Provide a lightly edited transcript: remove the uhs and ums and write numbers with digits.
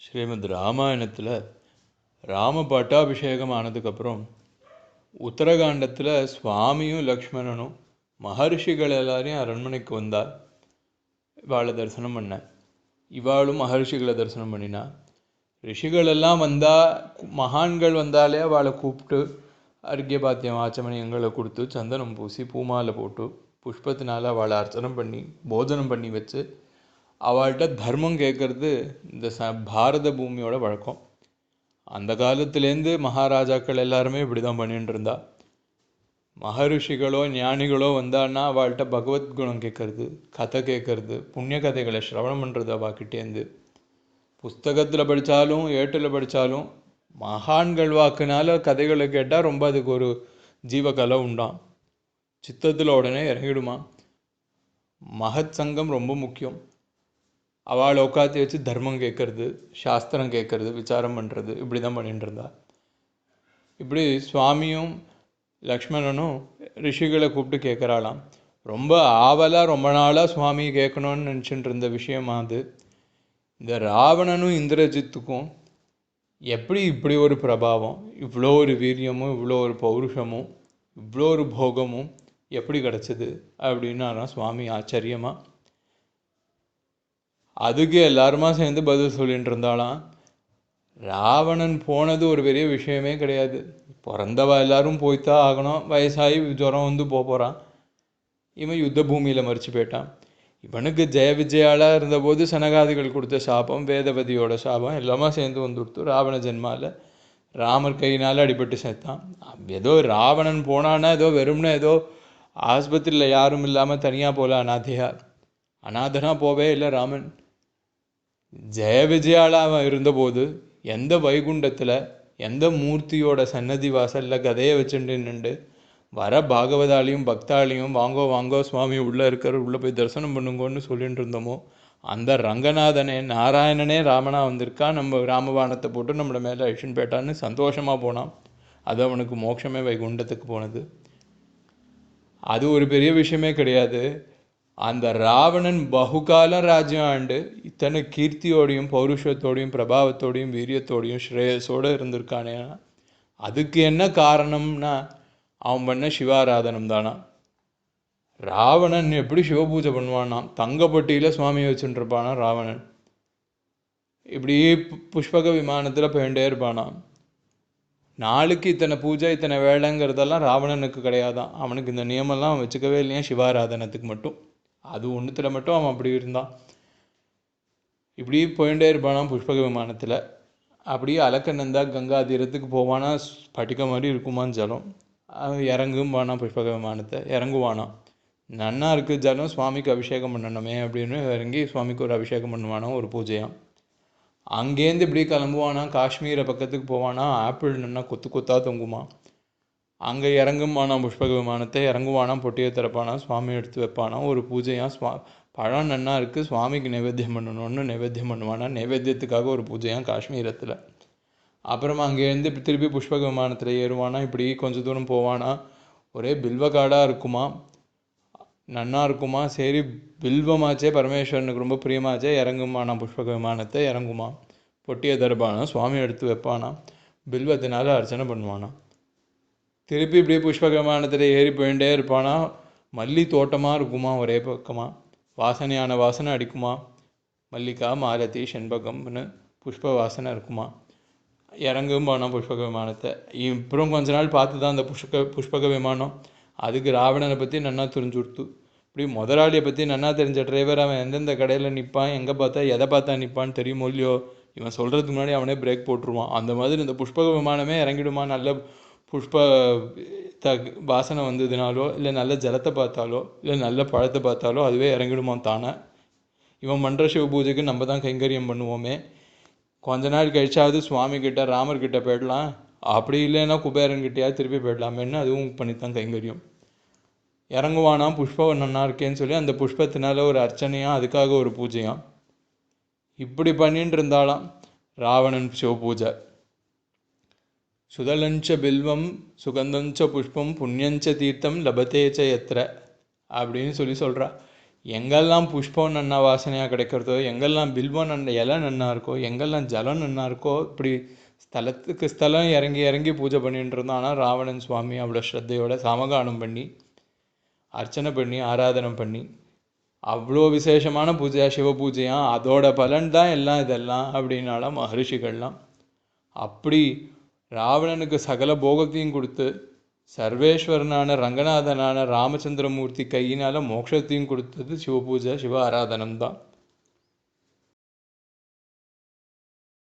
ஸ்ரீமத் ராமாயணத்தில் ராம பட்டாபிஷேகம் ஆனதுக்கப்புறம் உத்தரகாண்டத்தில் சுவாமியும் லக்ஷ்மணனும் மகர்ஷிகள் எல்லாரையும் அரண்மனைக்கு வந்தா. இவாளை தரிசனம் பண்ண, இவாளும் மகர்ஷிகளை தரிசனம் பண்ணினா. ரிஷிகளெல்லாம் வந்தால், மகான்கள் வந்தாலே அவளை கூப்பிட்டு அர்க்கியபாத்தியம் ஆச்சமணியங்களை கொடுத்து சந்தனம் பூசி பூமாலை போட்டு புஷ்பத்தினால் அவளை அர்ச்சனை பண்ணி போஜனம் பண்ணி வச்சு அவள்கிட்ட தர்மம் கேட்கறது இந்த பாரத பூமியோட வழக்கம். அந்த காலத்துலேருந்து மகாராஜாக்கள் எல்லாருமே இப்படி தான் பண்ணிட்டு இருந்தா. மகரிஷிகளோ ஞானிகளோ வந்தான்னா அவள்கிட்ட பகவத்குணம் கேட்கறது, கதை கேட்கறது, புண்ணிய கதைகளை சிரவணம் பண்ணுறது அவகிட்டேருந்து. புஸ்தகத்தில் படித்தாலும் ஏட்டில் படித்தாலும் மகான்கள் வாக்குனால கதைகளை கேட்டால் ரொம்ப அதுக்கு ஒரு ஜீவகலை உண்டாம், சித்தத்தில் உடனே இறங்கிடுமா. மகத் சங்கம் ரொம்ப முக்கியம். அவளை உட்காத்தி வச்சு தர்மம் கேட்கறது, சாஸ்திரம் கேட்கறது, விசாரம் பண்ணுறது, இப்படி தான் பண்ணிட்டு இருந்தா. இப்படி சுவாமியும் லக்ஷ்மணனும் ரிஷிகளை கூப்பிட்டு கேட்குறாளாம். ரொம்ப ஆவலாக ரொம்ப நாளாக சுவாமி கேட்கணும்னு நினச்சிட்டு இருந்த விஷயமா அது. இந்த ராவணனும் இந்திரஜித்துக்கும் எப்படி இப்படி ஒரு பிரபாவம், இவ்வளோ ஒரு வீரியமும் இவ்வளோ ஒரு பௌருஷமும் இவ்வளோ ஒரு போகமும் எப்படி கிடச்சிது அப்படின்னா சுவாமி ஆச்சரியமாக. அதுக்கு எல்லாருமா சேர்ந்து பதில் சொல்லிட்டு இருந்தாலாம். ராவணன் போனது ஒரு பெரிய விஷயமே கிடையாது. பிறந்தவா எல்லாரும் போய்த்தான் ஆகணும். வயசாகி ஜுரம் வந்து போகிறான். இவன் யுத்த பூமியில் மறித்து போயிட்டான். இவனுக்கு ஜெய விஜயாலாக இருந்தபோது சனகாதிகள் கொடுத்த சாபம், வேதவதியோட சாபம் எல்லாமே சேர்ந்து வந்துடுத்து. ராவண ஜென்மாவில் ராமர் கையினால் அடிபட்டு சேர்த்தான். ஏதோ ராவணன் போனான்னா ஏதோ வெறும்னா ஏதோ ஆஸ்பத்திரியில் யாரும் இல்லாமல் தனியாக போல அநாதனா போவே இல்லை ராமன். ஜெய விஜயாலாக இருந்தபோது எந்த வைகுண்டத்தில் எந்த மூர்த்தியோட சன்னதி வாசலில் கதையை வச்சுட்டு நின்று வர பாகவதாலையும் பக்தாலையும் வாங்கோ வாங்கோ சுவாமி உள்ளே உள்ளே போய் தரிசனம் பண்ணுங்கன்னு சொல்லிட்டு இருந்தோமோ அந்த ரங்கநாதனே நாராயணனே ராமனா வந்திருக்கா, நம்ம ராமபாணத்தை போட்டு நம்மளை மேலே அழிச்சுன்னு போயிட்டான்னு சந்தோஷமாக போனான். அது அவனுக்கு மோட்சமே வைகுண்டத்துக்கு போனது. அது ஒரு பெரிய விஷயமே கிடையாது. அந்த ராவணன் பகுகாலம் ராஜ்யம் ஆண்டு இத்தனை கீர்த்தியோடையும் பௌருஷத்தோடையும் பிரபாவத்தோடையும் வீரியத்தோடையும் ஸ்ரேயஸோடு இருந்திருக்கானே, அதுக்கு என்ன காரணம்னா அவன் பண்ண சிவாராதனம் தானா. ராவணன் எப்படி சிவபூஜை பண்ணுவானா, தங்கப்பட்டியில் சுவாமியை வச்சுட்டு இருப்பானா ராவணன். இப்படி புஷ்பக விமானத்தில் போயிட்டே இருப்பானா. நாளுக்கு இத்தனை பூஜை இத்தனை வேலைங்கிறதெல்லாம் ராவணனுக்கு கிடையாதான். அவனுக்கு இந்த நியமெல்லாம் அவன் வச்சுக்கவே இல்லையா சிவாராதனத்துக்கு மட்டும். அது ஒன்றுத்தில் மட்டும் அவன் அப்படி இருந்தான். இப்படி போயிட்டே இருப்பானா புஷ்பக விமானத்தில். அப்படியே அலக்கநந்தா கங்கா தீரத்துக்கு போவானா. ஸ்பட்டிக்க மாதிரி இருக்குமான்னு ஜலம். அவன் இறங்கும் வானா புஷ்பக விமானத்தை இறங்குவானா. நன்னா இருக்குது ஜலம், சுவாமிக்கு அபிஷேகம் பண்ணணுமே அப்படின்னு இறங்கி சுவாமிக்கு ஒரு அபிஷேகம் பண்ணுவானா, ஒரு பூஜையாம். அங்கேருந்து இப்படி கிளம்புவானா, காஷ்மீரை பக்கத்துக்கு போவானா. ஆப்பிள் நன்னா கொத்து கொத்தாக தொங்குமா. அங்கே இறங்குமானா புஷ்பக விமானத்தை இறங்குவானா, பொட்டியை திறப்பானா, சுவாமி எடுத்து வைப்பானா, ஒரு பூஜையாக பழம் நன்னா இருக்குது சுவாமிக்கு நைவேத்தியம் பண்ணணும்னு நைவேத்தியம் பண்ணுவானா. நைவேத்தியத்துக்காக ஒரு பூஜையாக காஷ்மீரத்தில். அப்புறமா அங்கேருந்து திருப்பி புஷ்பக விமானத்தில் ஏறுவானா. இப்படி கொஞ்சம் தூரம் போவானா. ஒரே பில்வக்காடாக இருக்குமா, நன்னா இருக்குமா. சரி பில்வமாச்சே பரமேஸ்வரனுக்கு ரொம்ப பிரியமாச்சே, இறங்குமானா புஷ்பக விமானத்தை இறங்குமா. பொட்டியை திறப்பானா, சுவாமி எடுத்து வைப்பானா, பில்வத்தினால அர்ச்சனை பண்ணுவானா. திருப்பி இப்படியே புஷ்பக விமானத்தில் ஏறி போயிட்டே இருப்பானா. மல்லி தோட்டமாக இருக்குமா, ஒரே பக்கமாக வாசனையான வாசனை அடிக்குமா. மல்லிகா மாலதி செண்பகம்னு புஷ்ப வாசனை இருக்குமா. இறங்கும் போனால் புஷ்பக விமானத்தை அப்புறம் கொஞ்ச நாள் பார்த்து தான் அந்த புஷ்பக விமானம். அதுக்கு ராவணனை பற்றி நன்னா தெரிஞ்சு கொடுத்து. இப்படி முதலாளியை பற்றி நன்னா தெரிஞ்ச டிரைவர் அவன் எந்தெந்த கடையில் நிற்பான், எங்கே பார்த்தா எதை பார்த்தா நிற்பான்னு தெரியுமோ இல்லையோ, இவன் சொல்கிறதுக்கு முன்னாடி அவனே பிரேக் போட்டுருவான். அந்த மாதிரி இந்த புஷ்பக விமானமே இறங்கிடுமா. நல்ல புஷ்ப வாசனை வந்ததுனாலோ இல்லை நல்ல ஜலத்தை பார்த்தாலோ இல்லை நல்ல பழத்தை பார்த்தாலோ அதுவே இறங்கிடுமா தானே. இவன் பண்ணுற சிவ பூஜைக்கு நம்ம தான் கைங்கரியம் பண்ணுவோமே. கொஞ்ச நாள் கழிச்சாவது சுவாமி கிட்ட ராமர்கிட்ட போயிடலாம், அப்படி இல்லைன்னா குபேரன்கிட்டயா திருப்பி போயிடலாமேன்னு அதுவும் பண்ணித்தான் கைங்கரியம். இறங்குவானா புஷ்பம் நன்னா இருக்கேன்னு சொல்லி அந்த புஷ்பத்தினால ஒரு அர்ச்சனையாக அதுக்காக ஒரு பூஜையாம். இப்படி பண்ணிட்டு இருந்தாலாம் ராவணன் சிவ பூஜை. சுதலஞ்ச பில்வம் சுகந்தஞ்ச புஷ்பம் புண்ணியஞ்ச தீர்த்தம் லபத்தேச்ச எத்திர அப்படின்னு சொல்கிறா. எங்கெல்லாம் புஷ்பம் நன்னா வாசனையாக கிடைக்கிறதோ, எங்கெல்லாம் பில்வம் இலை நன்னா இருக்கோ, எங்கெல்லாம் ஜலம் நன்னா இருக்கோ, இப்படி ஸ்தலத்துக்கு ஸ்தலம் இறங்கி இறங்கி பூஜை பண்ணிட்டு இருந்தோம். ஆனால் ராவணன் சுவாமி அவ்வளோ ஸ்ரத்தையோட சாமகானம் பண்ணி அர்ச்சனை பண்ணி ஆராதனை பண்ணி அவ்வளோ விசேஷமான பூஜையா, சிவ பூஜையா, அதோட பலன் தான் எல்லாம் இதெல்லாம் அப்படின்னால மகர்ஷிகள்லாம். அப்படி ராவணனுக்கு சகல போகத்தையும் கொடுத்து சர்வேஸ்வரனான ரங்கநாதனான ராமச்சந்திரமூர்த்தி கையினால் மோட்சத்தையும் கொடுத்தது சிவபூஜை, சிவ ஆராதனம் தான்.